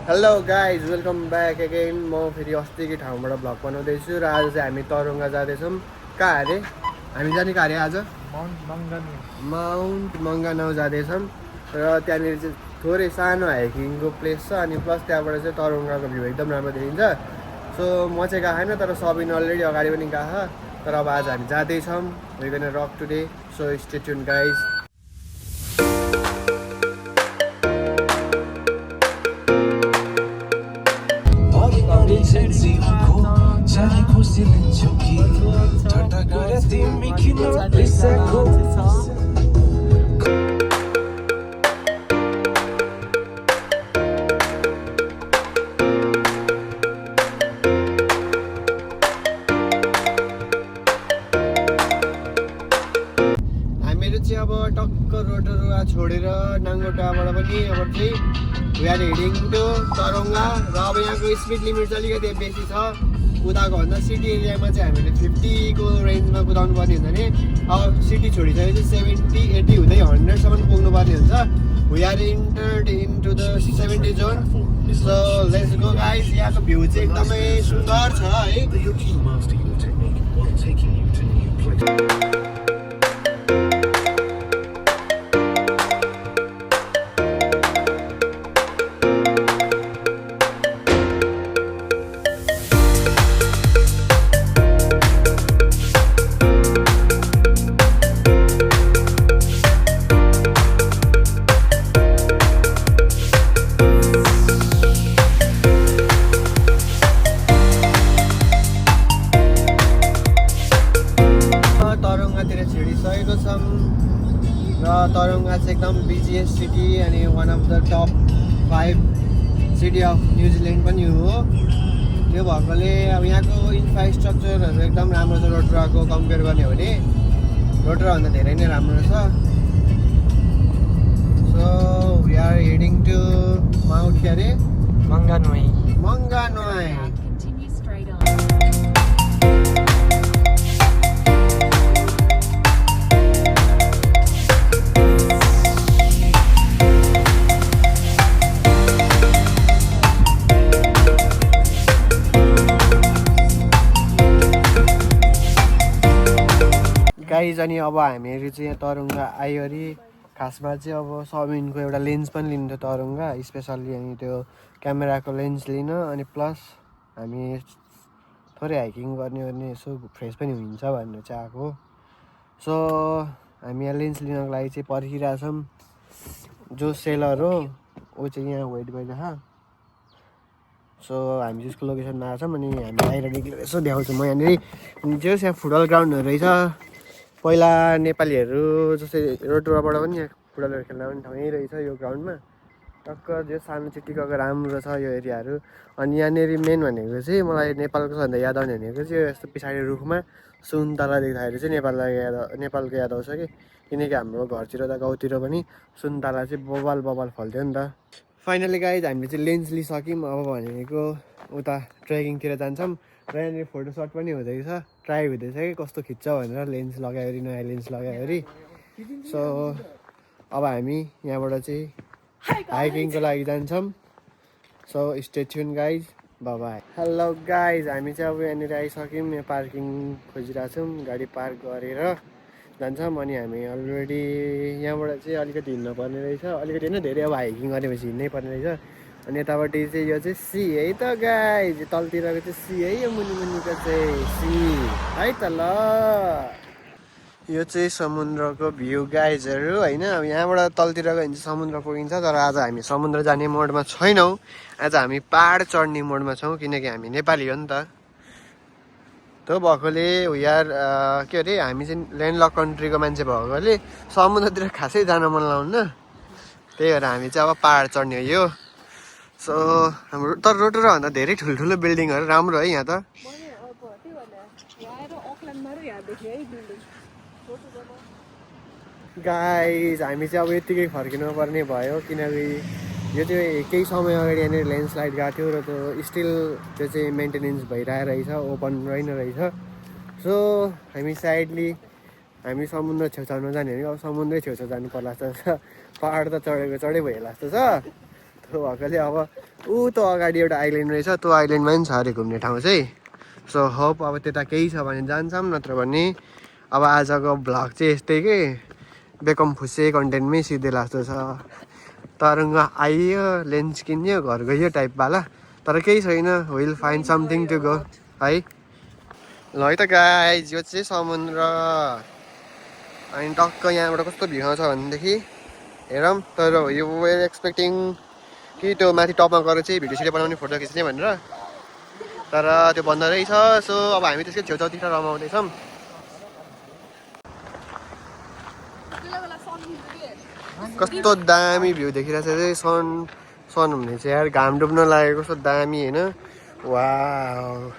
Hello guys welcome back again. म फेरि अस्तिकै ठाउँबाट भ्लग बनाउँदैछु र आज चाहिँ हामी तरङ्गा जाँदैछौँ। कहाँ अरे हामी जाने कहाँ अरे आज माउन्ट मङ्गानाउ जाँदैछौँ र त्यहाँनिर चाहिँ थोरै सानो हाइकिङको प्लेस छ अनि प्लस त्यहाँबाट चाहिँ तरङ्गाको भ्यू एकदम राम्रो देखिन्छ। सो म चाहिँ गएको छैन तर सबिन अलरेडी अगाडि पनि गएको। तर अब आज हामी जाँदैछौँ we gonna rock today. So stay tune guys. हामीहरू चाहिँ अब टक्क रोटरुवा छोडेर नाङ्गोटाबाट पनि अब चाहिँ वी आर हेडिङ टु तरङ्गा। र अब यहाँको स्पिड लिमिट चाहिँ अलिकति बेसी छ कुदाएको भन्दा। सिटी एरियामा चाहिँ हामीले 50को रेन्जमा कुदाउनु पर्ने हुन्छ भने अब सिटी छोडिसकेपछि 70, 80 हुँदै 100सम्म पुग्नुपर्ने हुन्छ। We are entered into the 70 zone. So let's go guys. यहाँको भ्यू चाहिँ एकदमै सुन्दर छ है। तरङ्गातिर छिडिसकेको छौँ र तरङ्गा चाहिँ एकदम बिजिएस्ट सिटी अनि one of the top 5 city of New Zealand पनि हो। त्यो भएकोले अब यहाँको इन्फ्रास्ट्रक्चरहरू एकदम राम्रो छ। रोटराको कम्पेयर गर्ने हो भने रोटराभन्दा धेरै नै राम्रो छ। So we are heading to mount के अरे मङ्गानोई। गाइज अनि अब हामीहरू चाहिँ यहाँ तरङ्गा आयो अरे। खासमा चाहिँ अब सबिनको एउटा लेन्स पनि लिनु थियो तरङ्गा स्पेसल्ली। अनि त्यो क्यामेराको लेन्स लिन अनि प्लस हामी थोरै हाइकिङ गर्ने यसो फ्रेस पनि हुन्छ भनेर चाहिँ आएको। सो हामी यहाँ लेन्स लिनको लागि चाहिँ पर्खिरहेछौँ। जो सेलर हो ऊ चाहिँ यहाँ वेट गरिरहेछ। सो हामी चाहिँ उसको लोकेसनमा आएको छौँ अनि हामी बाहिर निक्लेर यसो देखाउँछौँ। म यहाँनिर जस यहाँ फुटबल ग्राउन्डहरू रहेछ। पहिला नेपालीहरू जस्तै रोटरुवाबाट पनि यहाँ फुटबलहरू खेल्न पनि ठाउँ यहीँ रहेछ यो ग्राउन्डमा। टक्क जो सानो चिटिक्कको राम्रो छ यो एरियाहरू। अनि यहाँनिर मेन भनेको चाहिँ मलाई नेपालको सबभन्दा याद आउने भनेको चाहिँ यस्तो पछाडि रुखमा सुन्तला देख्दाखेरि चाहिँ नेपालको याद आउँछ कि। किनकि हाम्रो घरतिर त गाउँतिर पनि सुन्तला चाहिँ बबाल फल्थ्यो नि त। फाइनली गाइज हामीले चाहिँ लेन्स लिइसक्यौँ। अब भनेको उता ट्रेकिङतिर जान्छौँ र यहाँनिर फोटोसट पनि हुँदैछ। ट्राई हुँदैछ कि कस्तो खिच्छ भनेर लेन्स लगायो नयाँ लेन्स लगायो। सो अब हामी यहाँबाट चाहिँ हाइकिङको लागि जान्छौँ। So stay tune guys. By by. Hello guys हामी चाहिँ अब यहाँनिर आइसक्यौँ। यहाँ पार्किङ खोजिरहेछौँ। गाडी पार्क गरेर जान्छौँ। अनि हामी अलरेडी यहाँबाट चाहिँ अलिकति हिँड्नु पर्ने रहेछ। अलिकति होइन धेरै अब हाइकिङ गरेपछि हिँड्नै पर्ने रहेछ। अनि यतापट्टि चाहिँ यो चाहिँ सी है त गाइज। तलतिरको चाहिँ सी है यो मुनिको चाहिँ सी है त ल। यो चाहिँ समुद्रको भ्यू गाइजहरू होइन। अब यहाँबाट तलतिर गयो भने चाहिँ समुद्र पुगिन्छ। तर आज हामी समुद्र जाने मोडमा छैनौँ। आज हामी पहाड चढ्ने मोडमा छौँ किनकि हामी नेपाली हो नि त। त्यो भएकोले यार के अरे हामी चाहिँ ल्यान्डलक कन्ट्रीको मान्छे भएकोले समुद्रतिर खासै जान मन लाउन्न। त्यही भएर हामी चाहिँ अब पहाड चढ्ने हो यो। सो हाम्रो तर रोटरुवाभन्दा धेरै ठुल्ठुलो बिल्डिङहरू राम्रो है यहाँ त। गाइज हामी चाहिँ अब यतिकै फर्किनु पर्ने भयो किनकि यो चाहिँ केही समय अगाडि यहाँनिर ल्यान्डस्लाइड गएको थियो र त्यो स्टिल त्यो चाहिँ मेन्टेनेन्स भइरहेको रहेछ, ओपन रहेछ। सो हामी साइडली हामी समुद्र छेउछाउमा जाने हो। अब समुद्रै छेउछाउ जानु पर्ला जस्तो छ। पहाड त चढेको चढै भइहाल्ला जस्तो छ। भएकोले अब ऊ त अगाडि एउटा आइल्यान्ड रहेछ त्यो आइल्यान्डमा पनि छ अरे घुम्ने ठाउँ चाहिँ सो होप अब त्यता केही छ भने जान्छौँ नत्र भने अब आजको भ्लग चाहिँ यस्तै के बेकम फुसे कन्टेन्टमै सिधै लाग्दो छ तरङ्ग आइयो लेन्स किन्यो घर गयो टाइपवाला तर केही छैन will find something to go है ल है त गाइज यो चाहिँ समुद्र अनि टक्क यहाँबाट कस्तो भ्यू आउँछ भनेदेखि हेरौँ तर यो वेयर एक्सपेक्टिङ कि त्यो माथि टपमा गएर चाहिँ भिडियो सिडियो बनाउने फोटो खिच्ने भनेर तर त्यो बन्द रहेछ सो अब हामी त्यसकै छेउछाउतिर रमाउँदैछौँ कस्तो दामी भ्यू देखिरहेको छ चाहिँ सन हुने चाहिँ यार घाम डुब्न लागेको कस्तो दामी होइन वाउ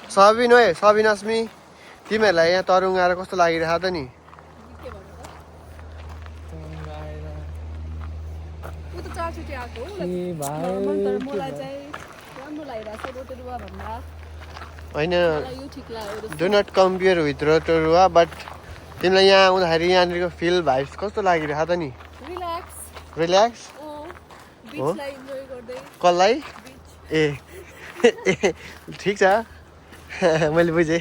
सबिन है सबिन अस्मी तिमीहरूलाई यहाँ तरुङ आएर कस्तो लागिरहेको त नि होइन do not compare with Rotorua but तिमीलाई यहाँ आउँदाखेरि यहाँनिरको फिल भाइब्स कस्तो लागिरहेको त नि रिल्याक्स हो कसलाई ए ठिक छ मैले बुझेँ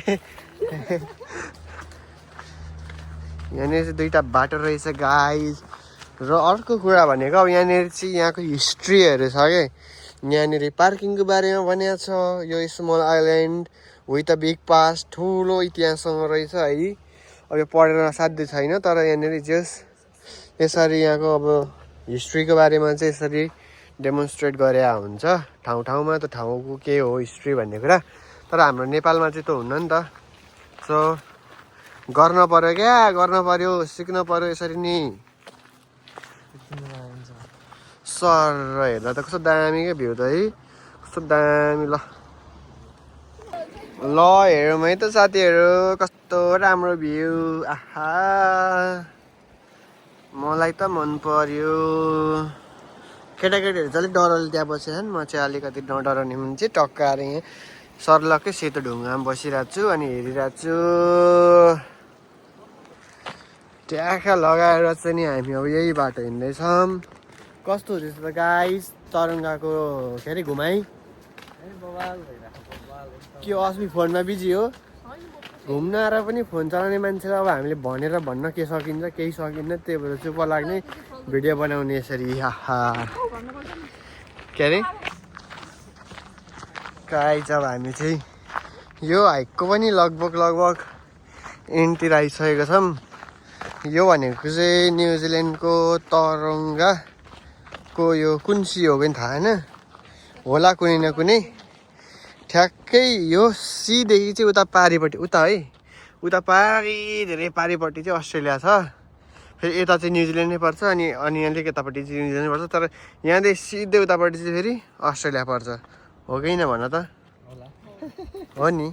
यहाँनिर चाहिँ दुईवटा बाटो रहेछ गाइज र अर्को कुरा भनेको अब यहाँनिर चाहिँ यहाँको हिस्ट्रीहरू छ क्या यहाँनिर पार्किङको बारेमा भनेको छ यो small island with a big pass ठुलो इतिहाससँग रहेछ है अब यो पढेर साध्य छैन तर यहाँनिर जस यसरी यहाँको अब हिस्ट्रीको बारेमा चाहिँ यसरी डेमोन्स्ट्रेट गरे हुन्छ ठाउँ ठाउँमा त ठाउँको के हो हिस्ट्री भन्ने कुरा तर हाम्रो नेपालमा चाहिँ त हुन्न नि त सो गर्न पर्यो क्या गर्न पर्यो सिक्न पर्यो यसरी नि सर हेर्दा त कस्तो दामी क्या भ्यू त है कस्तो दामी ल हेरौँ है त साथीहरू कस्तो राम्रो भ्यू आहा मलाई त मन पर्यो केटाकेटीहरू चाहिँ अलिक डरले त्यहाँ बसेछन् म चाहिँ अलिकति नडराउने मान्छे टक्क आएर यहाँ सर्लक्कै सेतो ढुङ्गामा बसिरहेको छु अनि हेरिरहेको छु ट्याक्का लगाएर चाहिँ नि हामी अब यही बाटो हिँड्दैछौँ कस्तो हुँदैछ त गाइस तरङ्गाको के अरे घुमाइ के अस्मी फोनमा बिजी हो घुम्न आएर पनि फोन चलाउने मान्छेलाई अब हामीले भनेर भन्न के सकिन्छ केही सकिन्न त्यही भएर चुप लाग्ने भिडियो बनाउने यसरी हाहा के अरे गाइस अब हामी चाहिँ यो हाइकको पनि लगभग एन्डतिर आइसकेको छौँ यो भनेको चाहिँ न्युजिल्यान्डको तरङ्गाको यो कुन सी हो पनि थाहा होइन होला कुनै न कुनै ठ्याक्कै यो सीदेखि चाहिँ उता पारिपट्टि उता है उता पारि धेरै पारिपट्टि चाहिँ अस्ट्रेलिया छ फेरि यता चाहिँ न्युजिल्यान्ड नै पर्छ अनि अलिक यतापट्टि चाहिँ न्युजिल्यान्ड पर्छ तर यहाँदेखि सिधै उतापट्टि चाहिँ फेरि अस्ट्रेलिया पर्छ हो कि न भन त हो नि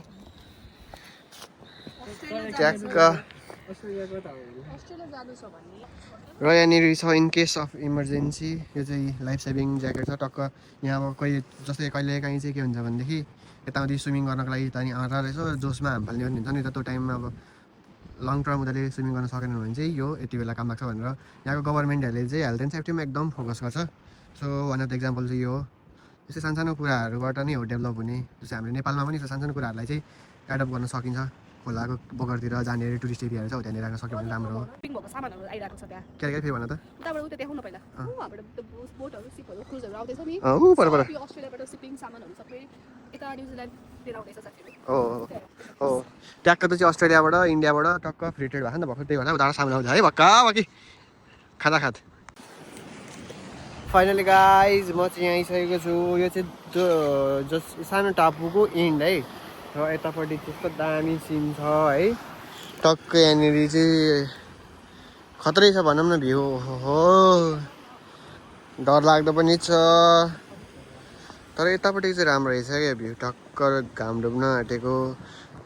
ट्याक्क र यहाँनिर छ इन केस अफ इमर्जेन्सी यो चाहिँ लाइफ सेभिङ ज्याकेट छ टक्क यहाँ अब कहिले जस्तै कहिले काहीँ चाहिँ के हुन्छ भनेदेखि यताउति स्विमिङ गर्नको लागि त अनि आएर यसो जोसमा हाम फाल्ने पनि हुन्छ नि त त्यो टाइममा अब लङ टर्म उनीहरूले स्विमिङ गर्न सकेन भने चाहिँ यो यति बेला काम लाग्छ भनेर यहाँको गभर्मेन्टहरूले चाहिँ हेल्थ एन्ड सेफ्टीमा एकदम फोकस गर्छ so one of the example चाहिँ यो हो यस्तै सानसानो कुराहरूबाट नै हो डेभलप हुने जस्तै हामीले नेपालमा पनि सानसानो कुराहरूलाई चाहिँ एडप्ट गर्न सकिन्छ खोलाको बगरतिर जाने टुरिस्ट एरियाहरू छ त्यहाँनिर राख्न सक्यो भने राम्रो हो सामानहरू आइरहेको छ त्यहाँ के फेरि भन त उताबाट उता देखाउन पहिला हाम्रो बोटहरू सिपहरू क्रुजहरू आउँदैछ नि पर अस्ट्रेलियाबाट सिपिङ सामानहरू सबै यता न्युजिल्यान्डतिर आउँदैछ साथीहरू हो ट्याक्क त चाहिँ अस्ट्रेलियाबाट इन्डियाबाट टक्क फ्री ट्रेड भएको नि त भर्खर त्यही भएर उताबाट सामान आउँछ है भक्का बाँकी खाँदा फाइनली गाइज म चाहिँ यहाँ आइसकेको छु यो चाहिँ जस सानो टापुको एन्ड है र यतापट्टि त्यस्तो दामी सिन छ है टक्क यहाँनिर चाहिँ खतरै छ भनौँ न भ्यू हो डरलाग्दो पनि छ तर यतापट्टि चाहिँ राम्रो रहेछ क्या भ्यू टक्क घाम डुब्न आँटेको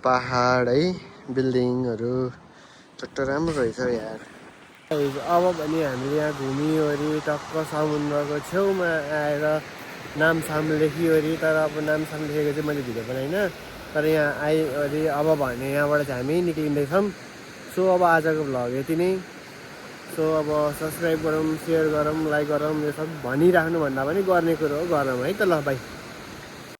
पहाड है बिल्डिङहरू चट्ट राम्रो रहेछ यार अब भने हामीले यहाँ घुमिवरी टक्क समुद्रको छेउमा आएर नामसाम लेखिवरी तर अब नामसाम लेखेको चाहिँ मैले भिडियो बनाइनँ तर यहाँ आइवरी अब भने यहाँबाट चाहिँ हामी निक्लिँदैछौँ सो अब आजको भ्लग यति नै सो अब सब्सक्राइब गरौँ, सेयर गरौँ, लाइक गरौँ, यो सब भनिराख्नुभन्दा पनि गर्ने कुरो हो, गरौँ है त ल भाइ।